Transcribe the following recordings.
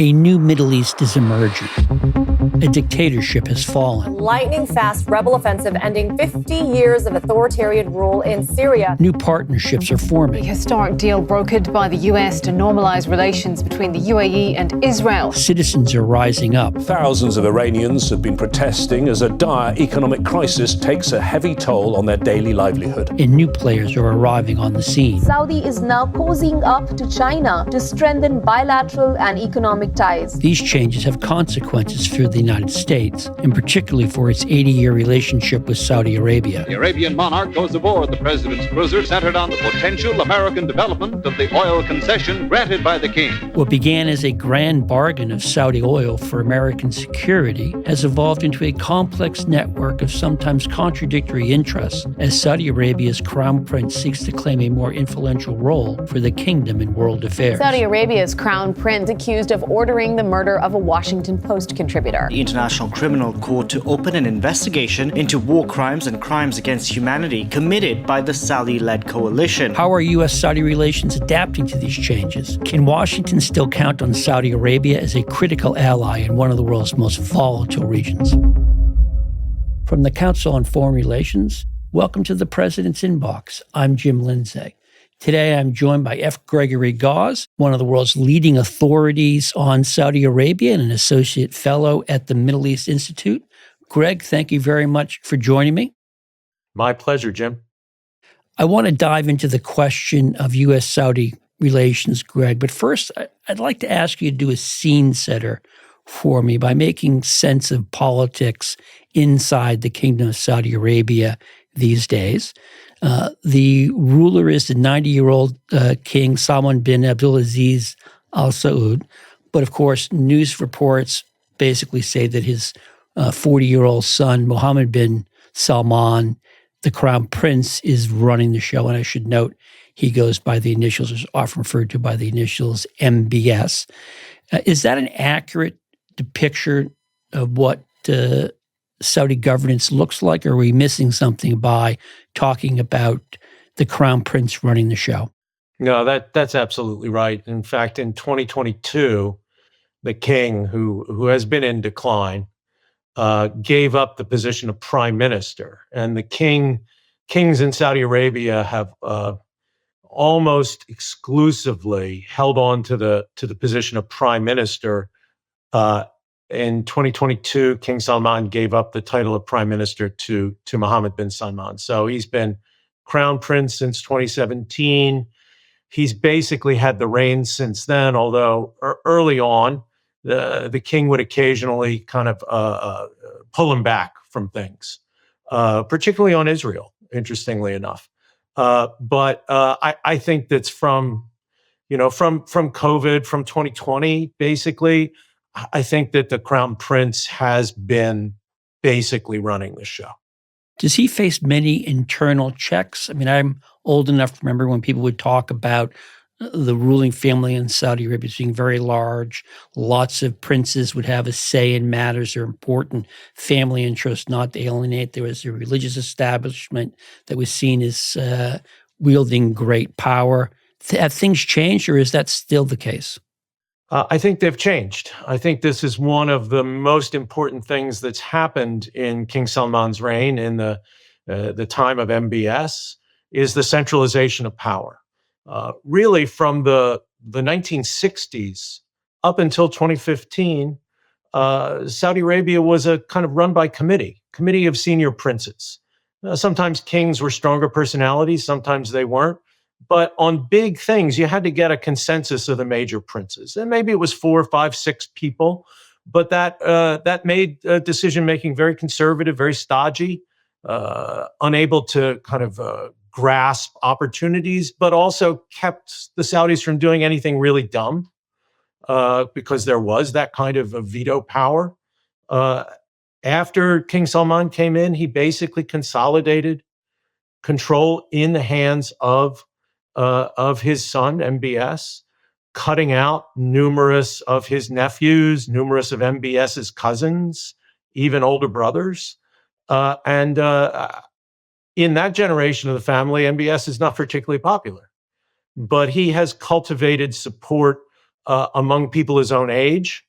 A new Middle East is emerging. A dictatorship has fallen. Lightning-fast rebel offensive ending 50 years of authoritarian rule in Syria. New partnerships are forming. The historic deal brokered by the US to normalize relations between the UAE and Israel. Citizens are rising up. Thousands of Iranians have been protesting as a dire economic crisis takes a heavy toll on their daily livelihood. And new players are arriving on the scene. Saudi is now cozying up to China to strengthen bilateral and economic ties. These changes have consequences for the United States, and particularly for its 80-year relationship with Saudi Arabia. The Arabian monarch goes aboard the president's cruiser centered on the potential American development of the oil concession granted by the king. What began as a grand bargain of Saudi oil for American security has evolved into a complex network of sometimes contradictory interests as Saudi Arabia's crown prince seeks to claim a more influential role for the kingdom in world affairs. Saudi Arabia's crown prince accused of ordering the murder of a Washington Post contributor. The International Criminal Court to open an investigation into war crimes and crimes against humanity committed by the Saudi-led coalition. How are U.S.-Saudi relations adapting to these changes? Can Washington still count on Saudi Arabia as a critical ally in one of the world's most volatile regions? From the Council on Foreign Relations, welcome to the President's Inbox. I'm Jim Lindsay. Today, I'm joined by F. Gregory Gause, one of the world's leading authorities on Saudi Arabia and an associate fellow at the Middle East Institute. Greg, thank you very much for joining me. My pleasure, Jim. I want to dive into the question of U.S.-Saudi relations, Greg, but first, I'd like to ask you to do a scene setter for me by making sense of politics inside the Kingdom of Saudi Arabia these days. The ruler is the 90-year-old King Salman bin Abdulaziz Al Saud. But of course, news reports basically say that his 40-year-old son, Mohammed bin Salman, the crown prince, is running the show. And I should note, he goes by the initials, is often referred to by the initials MBS. Is that an accurate depiction of what Saudi governance looks like, or are we missing something by talking about the crown prince running the show? No, that's absolutely right. In fact, in 2022, the king, who has been in decline, gave up the position of prime minister, and the kings in Saudi Arabia have almost exclusively held on to the position of prime minister. In 2022, King Salman gave up the title of prime minister to Mohammed bin Salman. So he's been crown prince since 2017. He's basically had the reins since then, although early on, the king would occasionally kind of pull him back from things, particularly on Israel, interestingly enough. But I think that's from COVID, from 2020, basically, I think that the crown prince has been basically running the show. Does he face many internal checks? I mean, I'm old enough to remember when people would talk about the ruling family in Saudi Arabia being very large. Lots of princes would have a say in matters that are important family interests not to alienate. There was a religious establishment that was seen as wielding great power. Have things changed, or is that still the case? I think they've changed. I think this is one of the most important things that's happened in King Salman's reign in the time of MBS is the centralization of power. Really, from the 1960s up until 2015, Saudi Arabia was a kind of run by committee of senior princes. Sometimes kings were stronger personalities, sometimes they weren't. But on big things, you had to get a consensus of the major princes. And maybe it was 4, 5, 6 people, but that made decision-making very conservative, very stodgy, unable to kind of grasp opportunities, but also kept the Saudis from doing anything really dumb because there was that kind of a veto power. After King Salman came in, he basically consolidated control in the hands of his son, MBS, cutting out numerous of his nephews, numerous of MBS's cousins, even older brothers. And in that generation of the family, MBS is not particularly popular. But he has cultivated support among people his own age,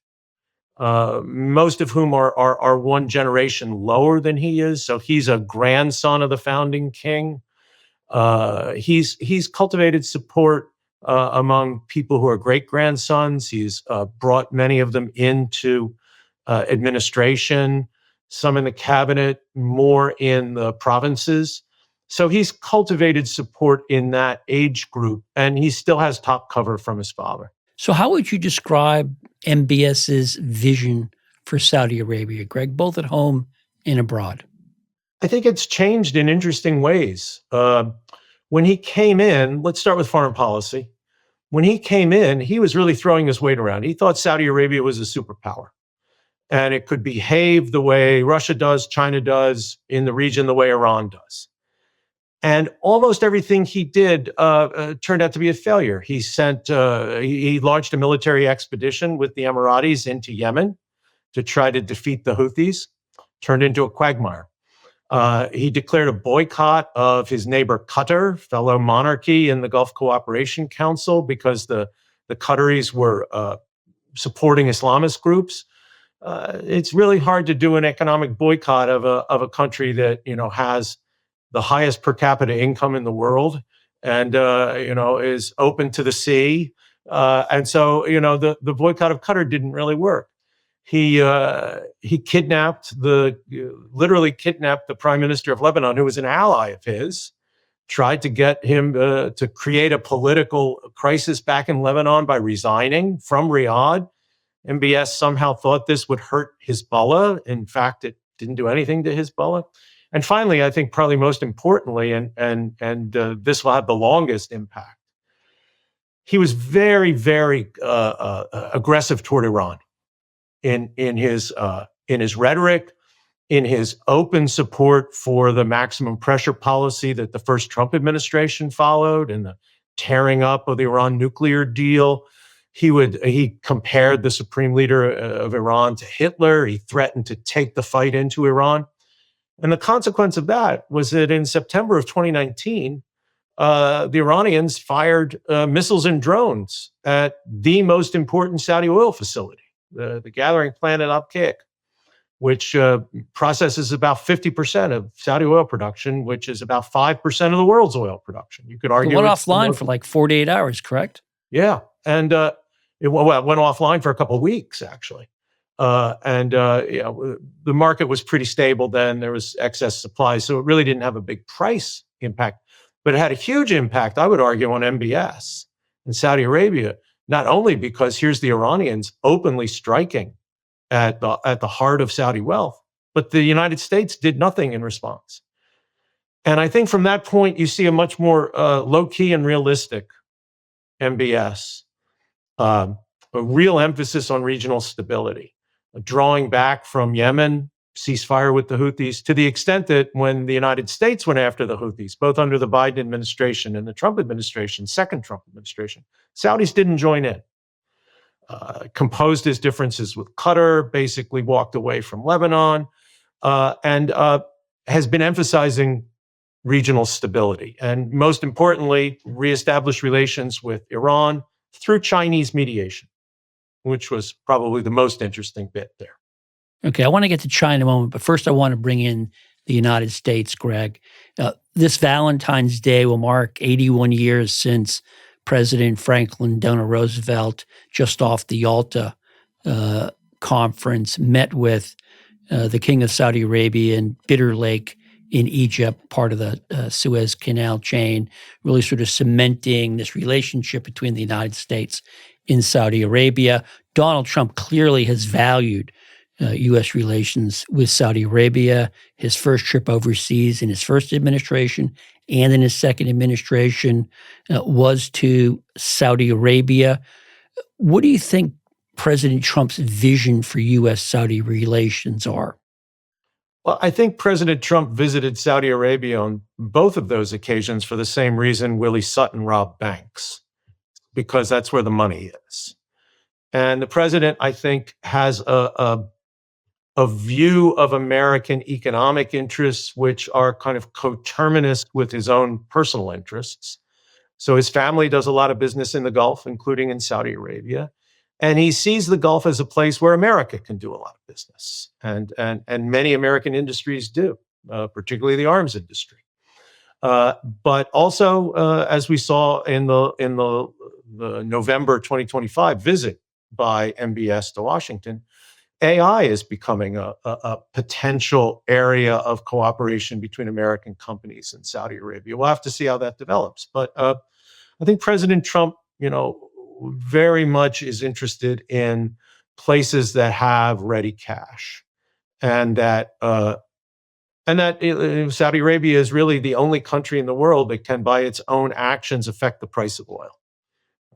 most of whom are one generation lower than he is. So he's a grandson of the founding king. He's cultivated support among people who are great grandsons. He's brought many of them into administration, some in the cabinet, more in the provinces. So he's cultivated support in that age group, and he still has top cover from his father. So how would you describe MBS's vision for Saudi Arabia, Greg, both at home and abroad? I think it's changed in interesting ways. When he came in, let's start with foreign policy. When he came in, he was really throwing his weight around. He thought Saudi Arabia was a superpower, and it could behave the way Russia does, China does, in the region the way Iran does. And almost everything he did turned out to be a failure. He launched a military expedition with the Emiratis into Yemen to try to defeat the Houthis, turned into a quagmire. He declared a boycott of his neighbor Qatar, fellow monarchy in the Gulf Cooperation Council, because the Qataris were supporting Islamist groups. It's really hard to do an economic boycott of a country that has the highest per capita income in the world, and is open to the sea. And so the boycott of Qatar didn't really work. He literally kidnapped the prime minister of Lebanon, who was an ally of his, tried to get him to create a political crisis back in Lebanon by resigning from Riyadh. MBS somehow thought this would hurt Hezbollah. In fact, it didn't do anything to Hezbollah. And finally, I think probably most importantly, and this will have the longest impact, he was very, very aggressive toward Iran in his rhetoric, in his open support for the maximum pressure policy that the first Trump administration followed, and the tearing up of the Iran nuclear deal. He compared the supreme leader of Iran to Hitler. He threatened to take the fight into Iran. And the consequence of that was that in September of 2019, the Iranians fired missiles and drones at the most important Saudi oil facility, the gathering plant at Abqaiq, which processes about 50% of Saudi oil production, which is about 5% of the world's oil production. You could argue it went offline for like 48 hours, correct? Yeah, and it went offline for a couple of weeks, actually. The market was pretty stable then. There was excess supply, so it really didn't have a big price impact. But it had a huge impact, I would argue, on MBS in Saudi Arabia, not only because here's the Iranians openly striking at the heart of Saudi wealth, but the United States did nothing in response. And I think from that point, you see a much more low-key and realistic MBS, a real emphasis on regional stability, drawing back from Yemen, ceasefire with the Houthis, to the extent that when the United States went after the Houthis, both under the Biden administration and the Trump administration, second Trump administration, Saudis didn't join in. Composed his differences with Qatar, basically walked away from Lebanon, and has been emphasizing regional stability. And most importantly, reestablished relations with Iran through Chinese mediation, which was probably the most interesting bit there. Okay, I want to get to China in a moment, but first I want to bring in the United States, Greg. This Valentine's Day will mark 81 years since President Franklin Delano Roosevelt, just off the Yalta conference, met with the King of Saudi Arabia in Bitter Lake in Egypt, part of the Suez Canal chain, really sort of cementing this relationship between the United States and Saudi Arabia. Donald Trump clearly has valued U.S. relations with Saudi Arabia. His first trip overseas in his first administration and in his second administration was to Saudi Arabia. What do you think President Trump's vision for U.S.-Saudi relations are? Well, I think President Trump visited Saudi Arabia on both of those occasions for the same reason Willie Sutton robbed banks, because that's where the money is. And the president, I think, has a view of American economic interests, which are kind of coterminous with his own personal interests. So his family does a lot of business in the Gulf, including in Saudi Arabia. And he sees the Gulf as a place where America can do a lot of business, and many American industries do, particularly the arms industry. But also, as we saw in the November 2025 visit by MBS to Washington, AI is becoming a potential area of cooperation between American companies and Saudi Arabia. We'll have to see how that develops. But I think President Trump, very much is interested in places that have ready cash, and that Saudi Arabia is really the only country in the world that can, by its own actions, affect the price of oil.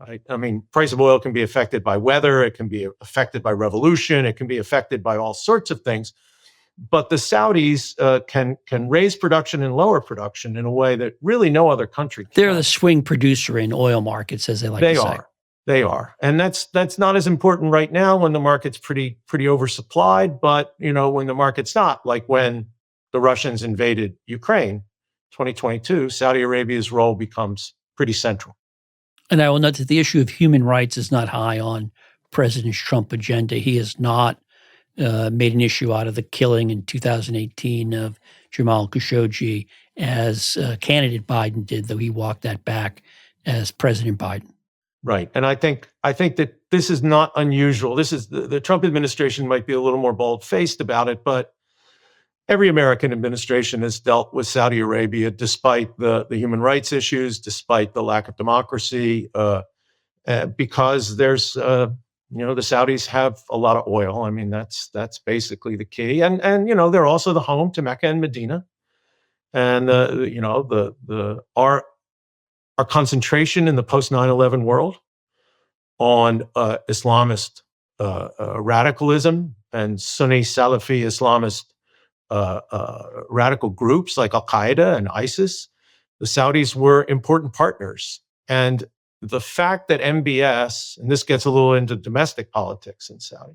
Right? I mean, price of oil can be affected by weather, it can be affected by revolution, it can be affected by all sorts of things. But the Saudis can raise production and lower production in a way that really no other country can. They're the swing producer in oil markets, as they like to say. They are. And that's not as important right now when the market's pretty oversupplied. But, when the market's not, like when the Russians invaded Ukraine, 2022, Saudi Arabia's role becomes pretty central. And I will note that the issue of human rights is not high on President Trump's agenda. He has not made an issue out of the killing in 2018 of Jamal Khashoggi as candidate Biden did, though he walked that back as President Biden. Right. And I think that this is not unusual. This is the Trump administration might be a little more bold-faced about it, but every American administration has dealt with Saudi Arabia despite the human rights issues, despite the lack of democracy, because there's the Saudis have a lot of oil. I mean, that's basically the key. And they're also the home to Mecca and Medina. And our concentration in the post 9/11 world on Islamist radicalism and Sunni Salafi Islamist radical groups like Al-Qaeda and ISIS, the Saudis were important partners. And the fact that MBS, and this gets a little into domestic politics in Saudi,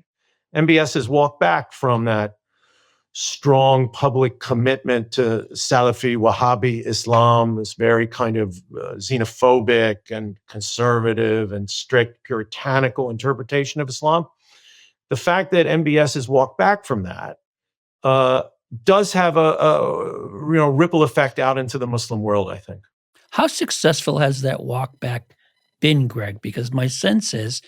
MBS has walked back from that strong public commitment to Salafi Wahhabi Islam, this very kind of xenophobic and conservative and strict puritanical interpretation of Islam. The fact that MBS has walked back from that does have a ripple effect out into the Muslim world, I think. How successful has that walk back been, Greg? Because my sense is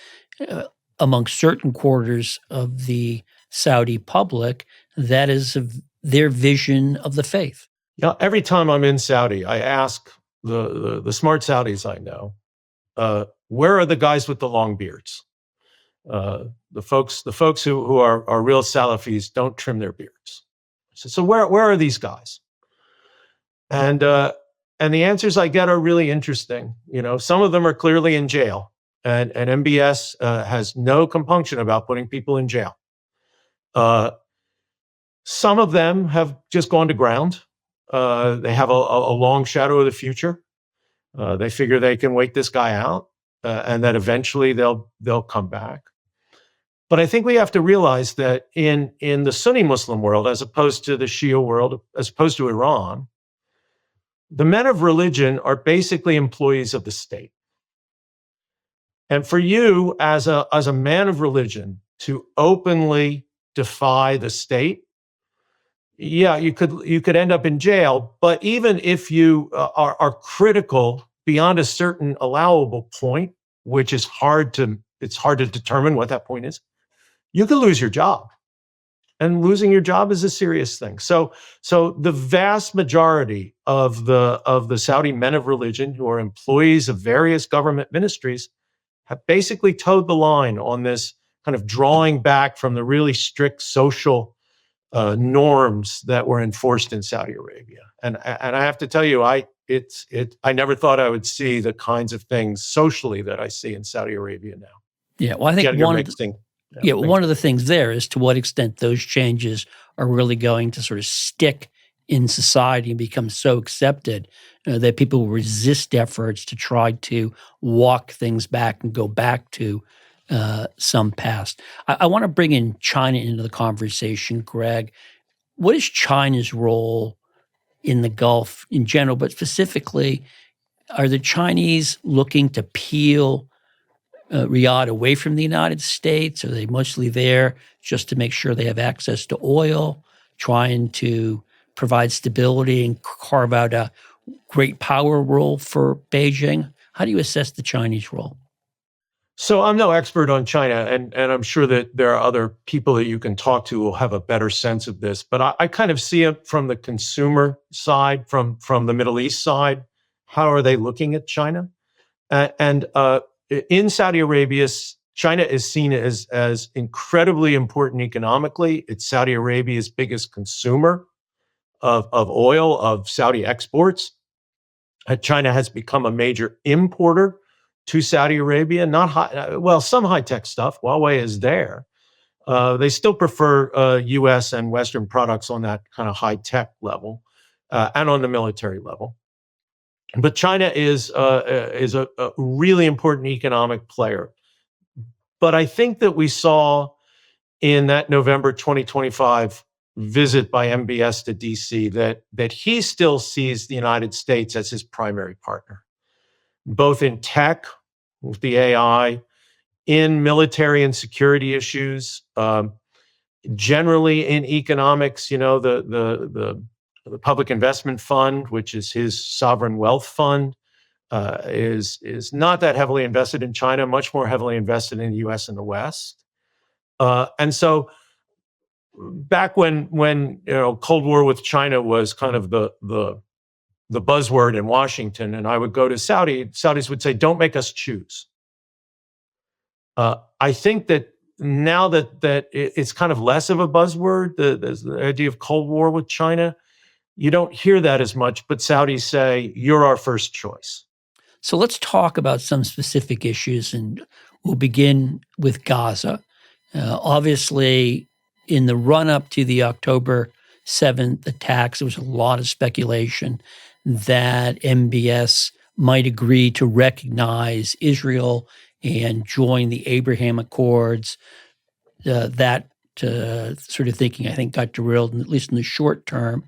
among certain quarters of the Saudi public, that is their vision of the faith. Yeah, every time I'm in Saudi, I ask the smart Saudis I know, where are the guys with the long beards? The folks who are real Salafis don't trim their beards. So where are these guys? And the answers I get are really interesting. Some of them are clearly in jail, and MBS has no compunction about putting people in jail. Some of them have just gone to ground. They have a long shadow of the future. They figure they can wait this guy out, and that eventually they'll come back. But I think we have to realize that in the Sunni Muslim world, as opposed to the Shia world, as opposed to Iran, the men of religion are basically employees of the state. And for you as a man of religion to openly defy the state, yeah, you could end up in jail. But even if you are critical beyond a certain allowable point, which is hard to determine what that point is, you could lose your job. And losing your job is a serious thing. So the vast majority of the Saudi men of religion who are employees of various government ministries have basically towed the line on this kind of drawing back from the really strict social norms that were enforced in Saudi Arabia. And I have to tell you, I never thought I would see the kinds of things socially that I see in Saudi Arabia now. Yeah, well, I think one of the things there is to what extent those changes are really going to sort of stick in society and become so accepted that people will resist efforts to try to walk things back and go back to some past. I want to bring in China into the conversation, Greg. What is China's role in the Gulf in general, but specifically, are the Chinese looking to peel Riyadh away from the United States? Are they mostly there just to make sure they have access to oil, trying to provide stability and carve out a great power role for Beijing? How do you assess the Chinese role? So I'm no expert on China, and I'm sure that there are other people that you can talk to who will have a better sense of this. But I kind of see it from the consumer side, from the Middle East side. How are they looking at China? And in Saudi Arabia, China is seen as incredibly important economically. It's Saudi Arabia's biggest consumer of oil, of Saudi exports. China has become a major importer to Saudi Arabia. Some high-tech stuff. Huawei is there. They still prefer U.S. and Western products on that kind of high-tech level and on the military level. But China is a really important economic player. But I think that we saw in that November 2025 visit by MBS to DC that he still sees the United States as his primary partner, both in tech with the AI, in military and security issues, generally in economics. The Public Investment Fund, which is his sovereign wealth fund, is not that heavily invested in China, much more heavily invested in the U.S. and the West. And so back when Cold War with China was kind of the buzzword in Washington, and I would go to Saudis would say, "Don't make us choose." I think that now that it's kind of less of a buzzword, the idea of Cold War with China, you don't hear that as much, but Saudis say, "You're our first choice." So let's talk about some specific issues, and we'll begin with Gaza. Obviously, in the run-up to the October 7th attacks, there was a lot of speculation that MBS might agree to recognize Israel and join the Abraham Accords. That sort of thinking, I think, got derailed, at least in the short term.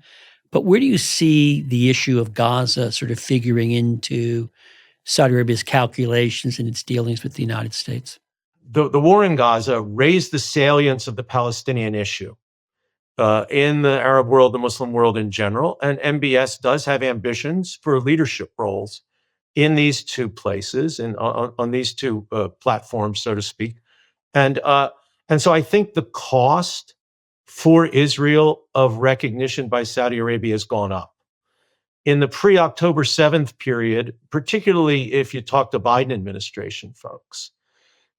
But where do you see the issue of Gaza sort of figuring into Saudi Arabia's calculations and its dealings with the United States? The war in Gaza raised the salience of the Palestinian issue in the Arab world, the Muslim world in general. And MBS does have ambitions for leadership roles in these two places and on these two platforms, so to speak. And so I think the cost for Israel of recognition by Saudi Arabia has gone up. In the pre-October 7th period, particularly if you talk to Biden administration folks,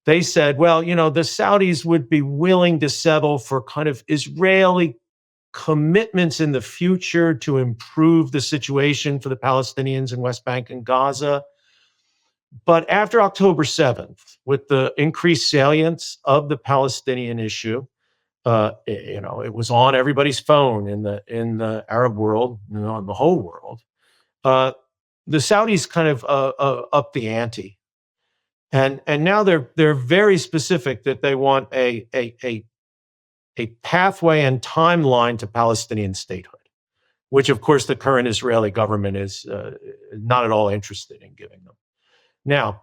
they said, well, the Saudis would be willing to settle for kind of Israeli commitments in the future to improve the situation for the Palestinians in West Bank and Gaza. But after October 7th, with the increased salience of the Palestinian issue, it was on everybody's phone in the Arab world, in the whole world. The Saudis kind of upped the ante. And now they're very specific that they want a pathway and timeline to Palestinian statehood, which of course the current Israeli government is not at all interested in giving them. Now,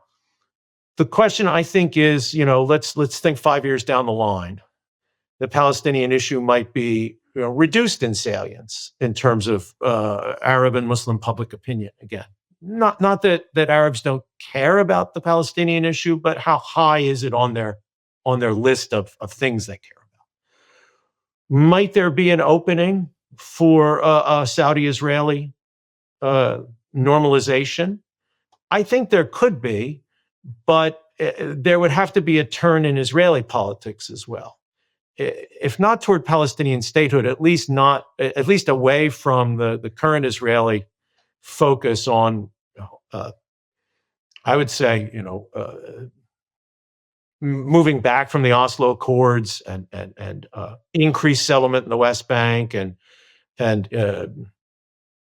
the question I think is, let's think 5 years down the line. The Palestinian issue might be reduced in salience in terms of Arab and Muslim public opinion again. Not that Arabs don't care about the Palestinian issue, but how high is it on their list of things they care about? Might there be an opening for a Saudi-Israeli normalization? I think there could be, but there would have to be a turn in Israeli politics as well. If not toward Palestinian statehood, at least away from the current Israeli focus on, I would say, moving back from the Oslo Accords and increased settlement in the West Bank and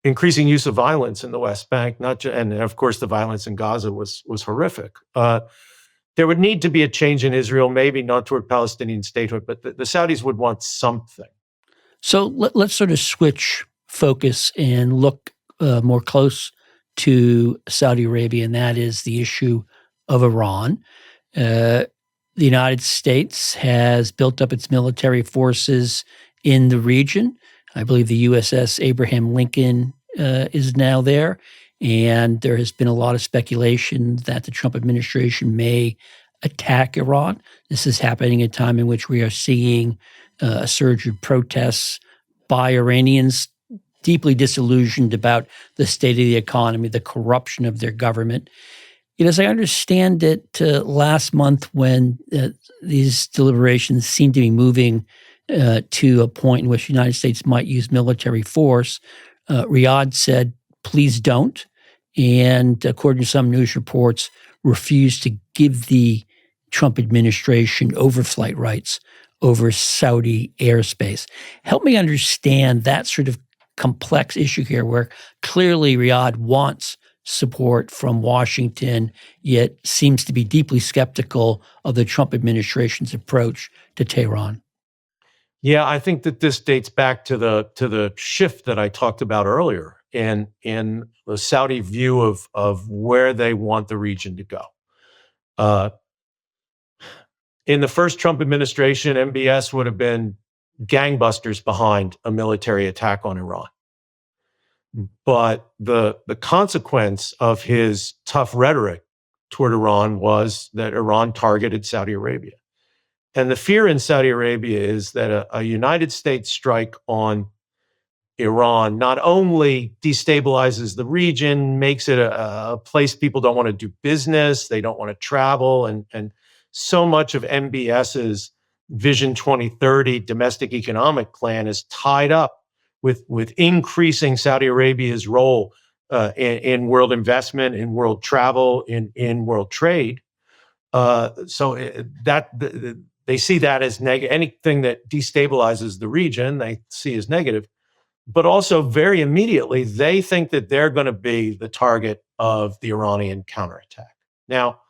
increasing use of violence in the West Bank, and of course the violence in Gaza was horrific. There would need to be a change in Israel, maybe not toward Palestinian statehood, but the Saudis would want something. So let's sort of switch focus and look more close to Saudi Arabia, and that is the issue of Iran. The United States has built up its military forces in the region. I believe the USS Abraham Lincoln is now there. And there has been a lot of speculation that the Trump administration may attack Iran. This is happening at a time in which we are seeing a surge of protests by Iranians deeply disillusioned about the state of the economy, the corruption of their government. As I understand it, last month when these deliberations seemed to be moving to a point in which the United States might use military force, Riyadh said, please don't. And according to some news reports, refused to give the Trump administration overflight rights over Saudi airspace. Help me understand that sort of complex issue here where clearly Riyadh wants support from Washington, yet seems to be deeply skeptical of the Trump administration's approach to Tehran. Yeah, I think that this dates back to the shift that I talked about earlier in the Saudi view of where they want the region to go. In the first Trump administration, MBS would have been gangbusters behind a military attack on Iran. But the consequence of his tough rhetoric toward Iran was that Iran targeted Saudi Arabia. And the fear in Saudi Arabia is that a United States strike on Iran not only destabilizes the region, makes it a place people don't want to do business, they don't want to travel, and so much of MBS's Vision 2030 domestic economic plan is tied up with increasing Saudi Arabia's role in world investment, in world travel, in world trade. They see that as negative. Anything that destabilizes the region, they see as negative. But also very immediately, they think that they're going to be the target of the Iranian counterattack. Now,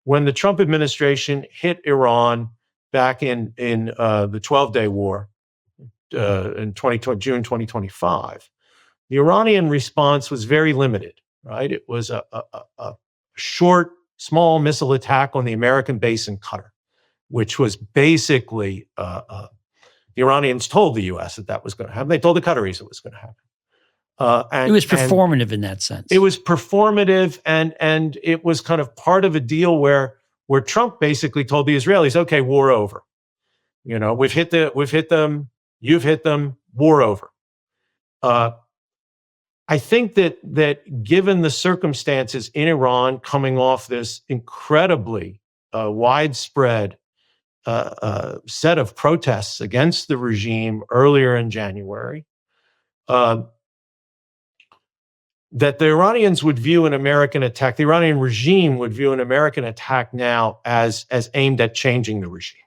when the Trump administration hit Iran back in the 12-day war in June 2025, the Iranian response was very limited, right? It was a short, small missile attack on the American base in Qatar, which was basically, the Iranians told the U.S. that was going to happen. They told the Qataris it was going to happen. It was performative in that sense. It was performative, and it was kind of part of a deal where Trump basically told the Israelis, "Okay, war over. We've hit them. You've hit them. War over." I think that given the circumstances in Iran, coming off this incredibly widespread set of protests against the regime earlier in January, that the Iranians would view an American attack, the Iranian regime would view an American attack now as aimed at changing the regime.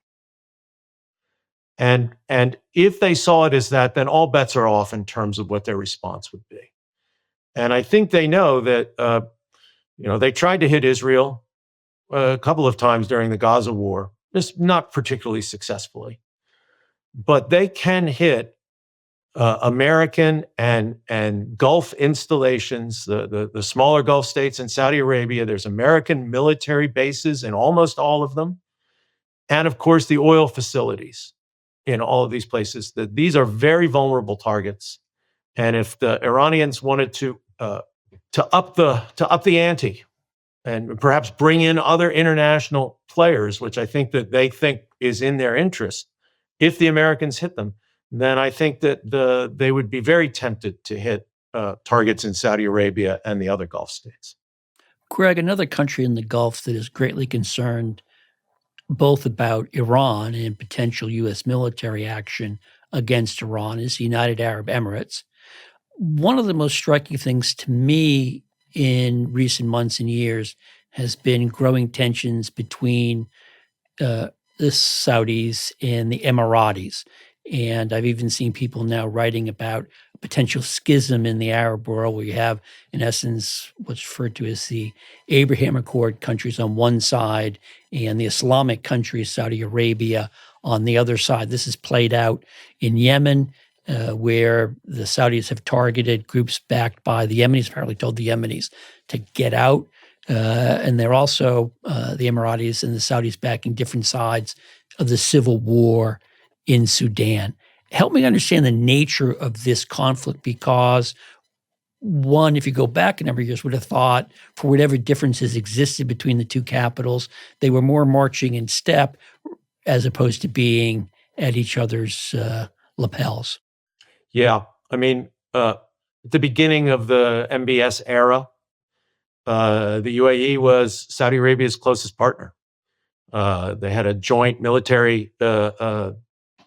And if they saw it as that, then all bets are off in terms of what their response would be. And I think they know that, they tried to hit Israel a couple of times during the Gaza war, just not particularly successfully. But they can hit American and Gulf installations, the smaller Gulf states in Saudi Arabia. There's American military bases in almost all of them. And of course, the oil facilities in all of these places. These are very vulnerable targets. And if the Iranians wanted to up the ante and perhaps bring in other international players, which I think that they think is in their interest, if the Americans hit them, then I think that they would be very tempted to hit targets in Saudi Arabia and the other Gulf states. Greg, another country in the Gulf that is greatly concerned both about Iran and potential U.S. military action against Iran is the United Arab Emirates. One of the most striking things to me in recent months and years has been growing tensions between the Saudis and the Emiratis. And I've even seen people now writing about a potential schism in the Arab world where you have, in essence, what's referred to as the Abraham Accord countries on one side and the Islamic countries, Saudi Arabia, on the other side. This is played out in Yemen, where the Saudis have targeted groups backed by the Yemenis, apparently told the Yemenis to get out. and they're also the Emiratis and the Saudis backing different sides of the civil war in Sudan. Help me understand the nature of this conflict, because one, if you go back a number of years, would have thought for whatever differences existed between the two capitals, they were more marching in step as opposed to being at each other's lapels. Yeah. I mean, at the beginning of the MBS era, the UAE was Saudi Arabia's closest partner. They had a joint military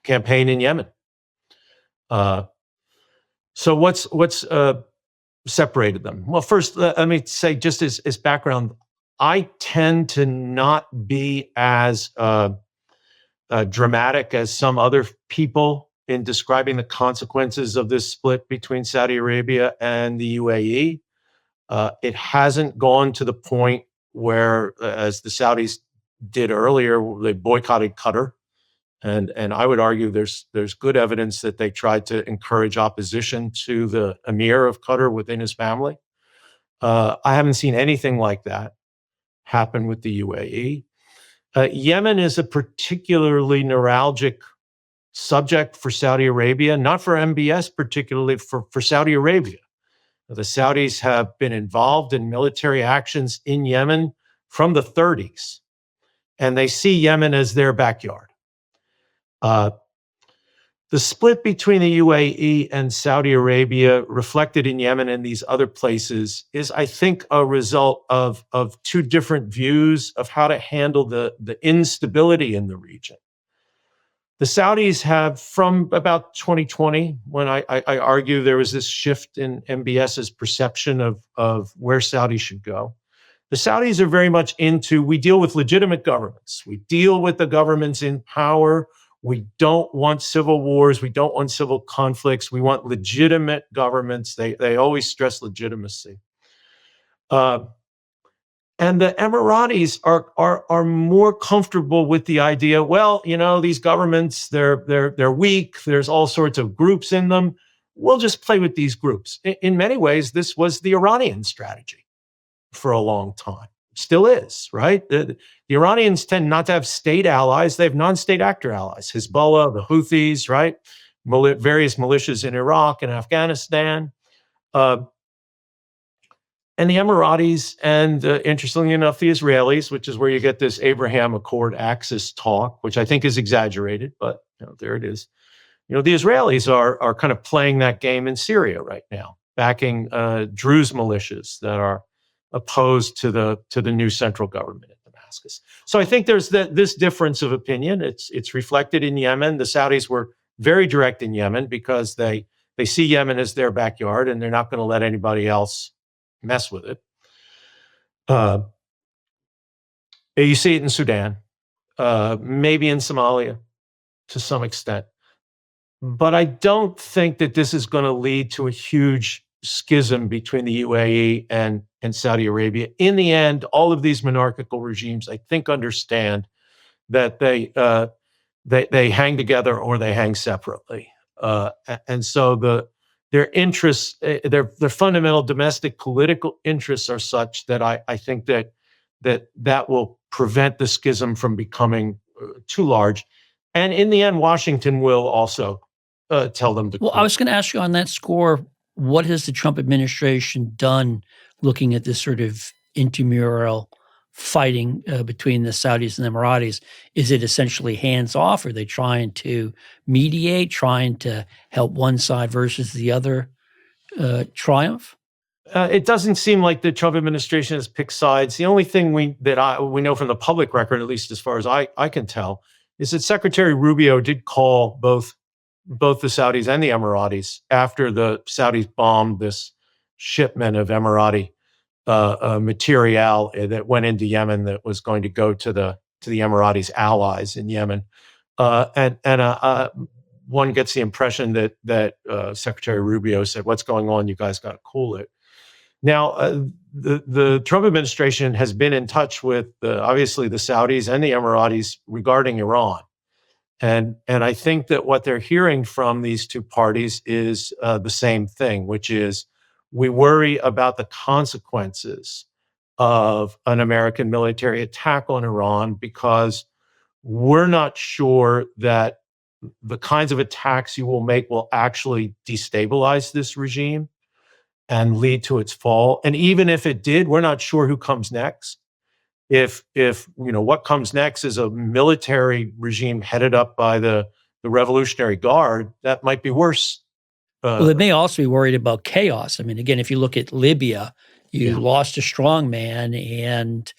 campaign in Yemen. So what's separated them? Well, first, let me say, just as background, I tend to not be as dramatic as some other people in describing the consequences of this split between Saudi Arabia and the UAE. It hasn't gone to the point where, as the Saudis did earlier, they boycotted Qatar. And I would argue there's good evidence that they tried to encourage opposition to the emir of Qatar within his family. I haven't seen anything like that happen with the UAE. Yemen is a particularly neuralgic subject for Saudi Arabia, not for MBS, particularly for Saudi Arabia. The Saudis have been involved in military actions in Yemen from the 30s, and they see Yemen as their backyard. The split between the UAE and Saudi Arabia, reflected in Yemen and these other places, is, I think, a result of two different views of how to handle the instability in the region. The Saudis have, from about 2020, when I argue there was this shift in MBS's perception of where Saudi should go, the Saudis are very much into, we deal with legitimate governments. We deal with the governments in power. We don't want civil wars. We don't want civil conflicts. We want legitimate governments. They always stress legitimacy. And the Emiratis are more comfortable with the idea, well, you know, these governments, they're weak. There's all sorts of groups in them. We'll just play with these groups. In many ways, this was the Iranian strategy for a long time. Still is, right? The Iranians tend not to have state allies. They have non-state actor allies. Hezbollah, the Houthis, right? Various militias in Iraq and Afghanistan. And the Emiratis and, interestingly enough, the Israelis, which is where you get this Abraham Accord Axis talk, which I think is exaggerated, but there it is. The Israelis are kind of playing that game in Syria right now, backing Druze militias that are opposed to the new central government in Damascus. So I think there's this difference of opinion. It's reflected in Yemen. The Saudis were very direct in Yemen because they see Yemen as their backyard and they're not going to let anybody else mess with it. You see it in Sudan, maybe in Somalia to some extent. But I don't think that this is going to lead to a huge schism between the UAE and Saudi Arabia. In the end, all of these monarchical regimes, I think, understand that they hang together or they hang separately. And so their interests, their fundamental domestic political interests are such that I think that will prevent the schism from becoming too large. And in the end, Washington will also tell them to Well, quit. I was going to ask you on that score, what has the Trump administration done looking at this sort of intramural fighting between the Saudis and the Emiratis? Is it essentially hands off? Are they trying to mediate, trying to help one side versus the other triumph? It doesn't seem like the Trump administration has picked sides. The only thing we know from the public record, at least as far as I can tell, is that Secretary Rubio did call both the Saudis and the Emiratis after the Saudis bombed this shipment of Emirati material that went into Yemen that was going to go to the Emiratis' allies in Yemen. One gets the impression that Secretary Rubio said, "What's going on? You guys got to cool it." Now, the Trump administration has been in touch with obviously the Saudis and the Emiratis regarding Iran. And I think that what they're hearing from these two parties is the same thing, which is we worry about the consequences of an American military attack on Iran because we're not sure that the kinds of attacks you will make will actually destabilize this regime and lead to its fall. And even if it did, we're not sure who comes next. If what comes next is a military regime headed up by the Revolutionary Guard, that might be worse. Well, they may also be worried about chaos. I mean, again, if you look at Libya, you lost a strong man, and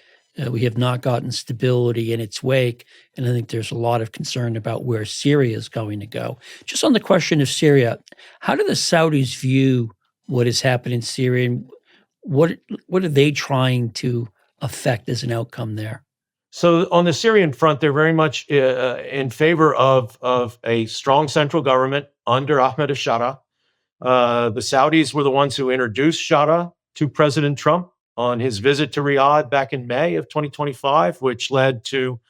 we have not gotten stability in its wake. And I think there's a lot of concern about where Syria is going to go. Just on the question of Syria, how do the Saudis view what has happened in Syria, and what are they trying to affect as an outcome there? So on the Syrian front, they're very much in favor of a strong central government under Ahmed al-Sharaa. The Saudis were the ones who introduced Sharaa to President Trump on his visit to Riyadh back in May of 2025, which led to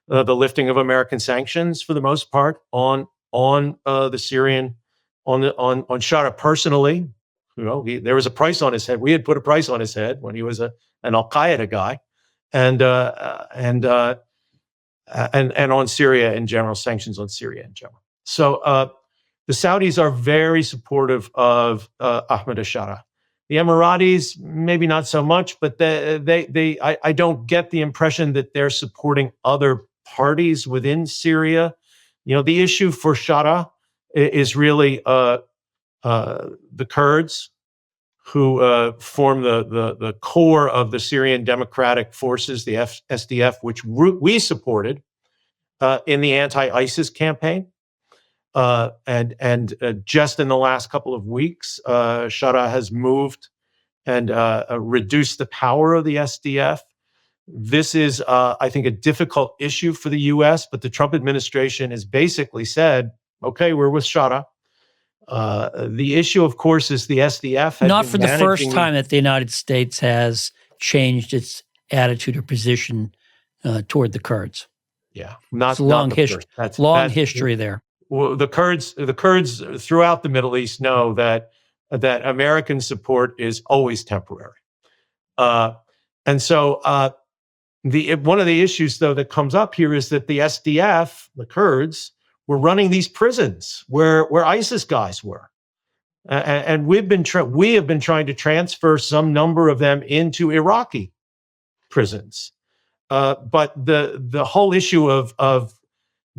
the lifting of American sanctions for the most part on the Syrian, on Sharaa personally. There was a price on his head. We had put a price on his head when he was an Al-Qaeda guy, and on Syria in general, sanctions on Syria in general. So the Saudis are very supportive of Ahmed al-Sharaa. The Emiratis, maybe not so much, but I don't get the impression that they're supporting other parties within Syria. The issue for Sharaa is really the Kurds, who form the core of the Syrian Democratic Forces, the SDF, which we supported in the anti-ISIS campaign. And just in the last couple of weeks, Sharaa has moved and reduced the power of the SDF. This is, I think, a difficult issue for the U.S., but the Trump administration has basically said, okay, we're with Sharaa. The issue, of course, is the SDF. Not for the first time that the United States has changed its attitude or position toward the Kurds. Yeah, it's a long history. Long history there. Well, the Kurds throughout the Middle East know that American support is always temporary, and so one of the issues though that comes up here is that the SDF, the Kurds, were running these prisons where ISIS guys were, and we have been trying to transfer some number of them into Iraqi prisons, but the whole issue of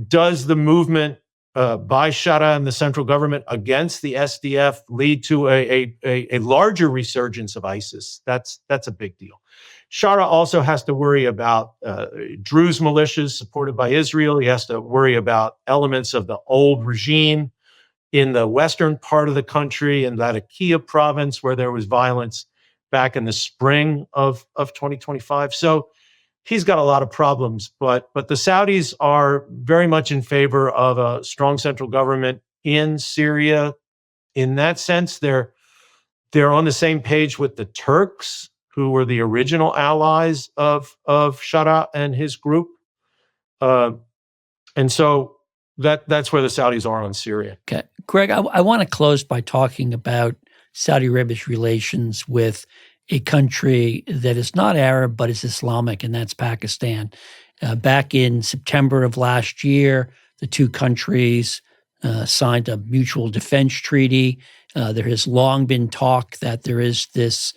does the movement by Sharaa and the central government against the SDF lead to a larger resurgence of ISIS? That's a big deal. Sharaa also has to worry about Druze militias supported by Israel. He has to worry about elements of the old regime in the western part of the country, in Latakia province, where there was violence back in the spring of 2025. So he's got a lot of problems, but the Saudis are very much in favor of a strong central government in Syria. In that sense, they're on the same page with the Turks, who were the original allies of Sharaa and his group. And so that's where the Saudis are on Syria. Okay. Greg, I want to close by talking about Saudi Arabia's relations with a country that is not Arab but is Islamic, and that's Pakistan. Back in September of last year, the two countries signed a mutual defense treaty. There has long been talk that there is this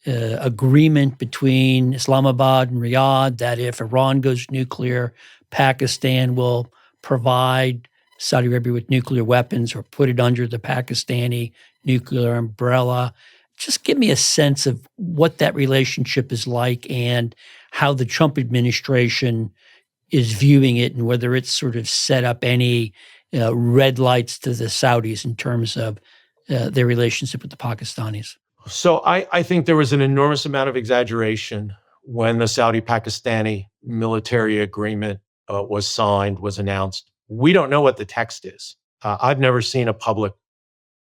agreement between Islamabad and Riyadh that if Iran goes nuclear, Pakistan will provide Saudi Arabia with nuclear weapons or put it under the Pakistani nuclear umbrella. Just give me a sense of what that relationship is like and how the Trump administration is viewing it, and whether it's sort of set up any red lights to the Saudis in terms of their relationship with the Pakistanis. So I think there was an enormous amount of exaggeration when the Saudi-Pakistani military agreement was signed, was announced. We don't know what the text is. I've never seen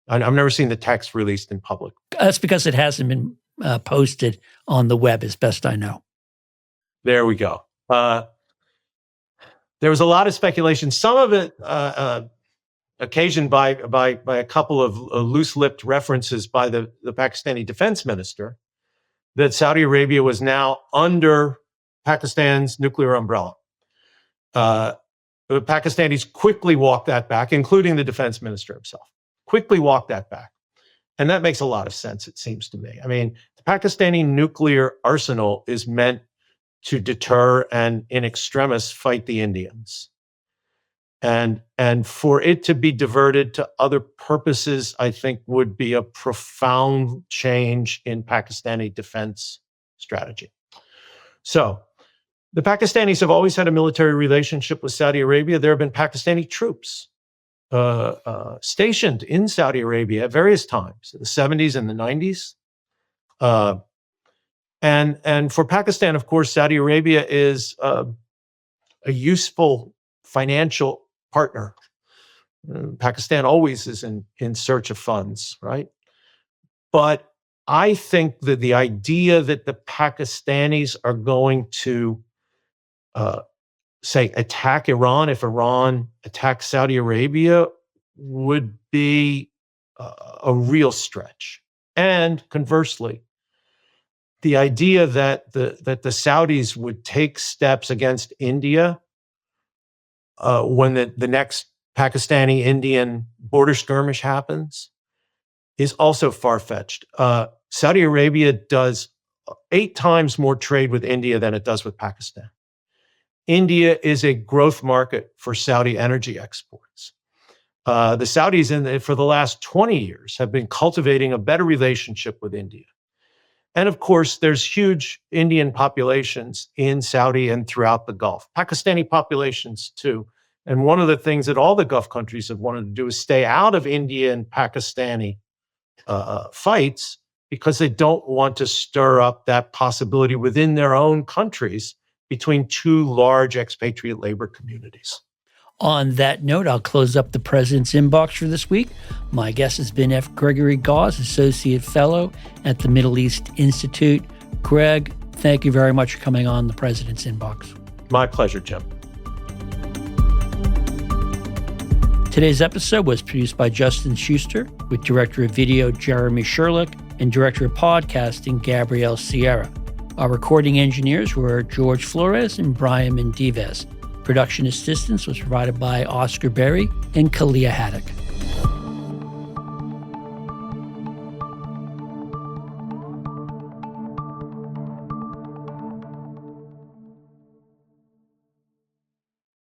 I've never seen the text released in public. That's because it hasn't been posted on the web, as best I know. There we go. There was a lot of speculation. Some of it occasioned by a couple of loose-lipped references by the Pakistani defense minister, that Saudi Arabia was now under Pakistan's nuclear umbrella. The Pakistanis quickly walked that back, including the defense minister himself, quickly walked that back. And that makes a lot of sense, it seems to me. I mean, the Pakistani nuclear arsenal is meant to deter and in extremis fight the Indians. And for it to be diverted to other purposes, I think would be a profound change in Pakistani defense strategy. So the Pakistanis have always had a military relationship with Saudi Arabia. There have been Pakistani troops stationed in Saudi Arabia at various times, in the 70s and the 90s. And for Pakistan, of course, Saudi Arabia is a useful financial partner. Pakistan always is in search of funds, right? But I think that the idea that the Pakistanis are going to, say, attack Iran if Iran attacks Saudi Arabia would be a real stretch. And conversely, the idea that the Saudis would take steps against India when the next Pakistani-Indian border skirmish happens is also far-fetched. Saudi Arabia does 8 times more trade with India than it does with Pakistan. India is a growth market for Saudi energy exports. The Saudis for the last 20 years have been cultivating a better relationship with India. And of course, there's huge Indian populations in Saudi and throughout the Gulf, Pakistani populations too. And one of the things that all the Gulf countries have wanted to do is stay out of India and Pakistani fights because they don't want to stir up that possibility within their own countries between 2 large expatriate labor communities. On that note, I'll close up the President's Inbox for this week. My guest has been F. Gregory Gause, Associate Fellow at the Middle East Institute. Greg, thank you very much for coming on the President's Inbox. My pleasure, Jim. Today's episode was produced by Justin Schuster, with Director of Video Jeremy Sherlock and Director of Podcasting Gabrielle Sierra. Our recording engineers were George Flores and Brian Mendives. Production assistance was provided by Oscar Berry and Kalia Haddock.